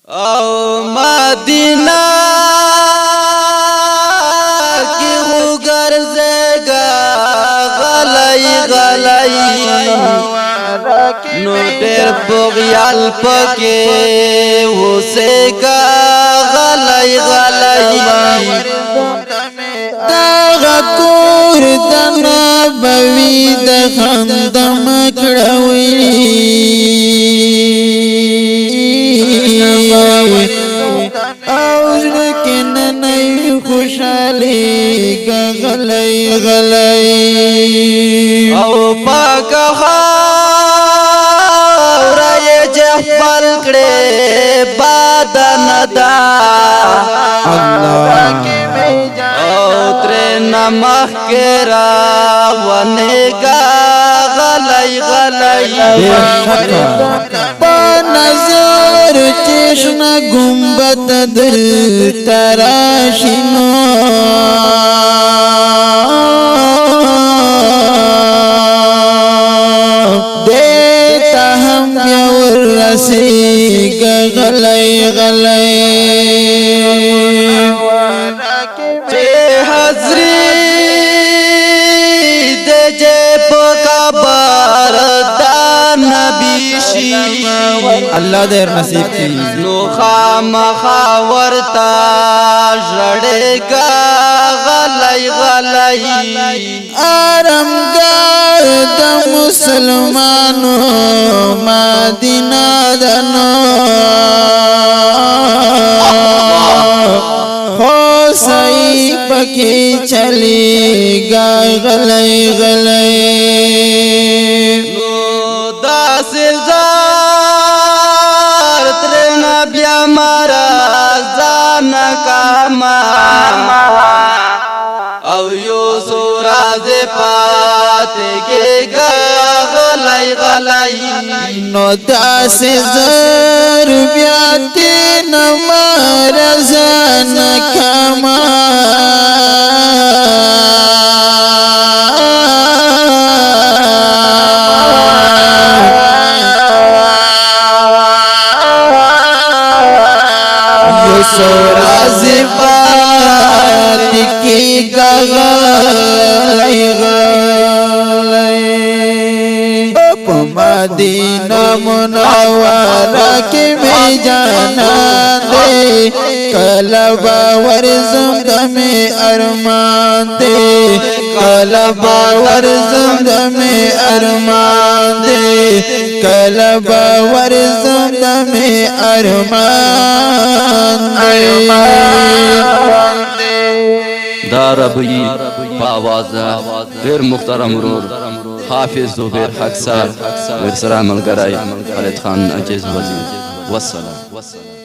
او مدینہ کی خو گرزگا غلی غلی نو دیر بغیال پکے وسیگا غلی غلی داغا کور دنا بوی دخندم کڑوی خوشالی غلی غلی او پاک خاورای جهبل کڑے بادن دا او تر نمخ کے راونگا غلی غلی پا نظر چشنا گنبت دل تراشنو دیتا ہم بیور رسی غلی غلی چه حضری دے جے پکا باردا نبی شی اللہ دیر نصیب کی نو خام خاورتا جڑے گا غلی غلی آرمگار دا مسلمانو مدینہ دنو ہو سئی پکی چلی گا غلی غلی نو دا سزار ترنا بیا مارا زان کاما او یو سوراز پاتے کے گا غلی غلی نو داس زر بیاتی نمار زن کما یو سوراز پاتی کی گا غلی غلی مدینہ منورہ کی میں جانا دے کلبا ورزم دمی ارمان دے کلبا ورزم دمی ارمان دے کلبا ورزم دمی ارمان دے دا ربی پاوازہ غیر محترم رور حافظ زبیر حق صاحب ورسرہ ملگرائی خالد خان عجیز وزیر والسلام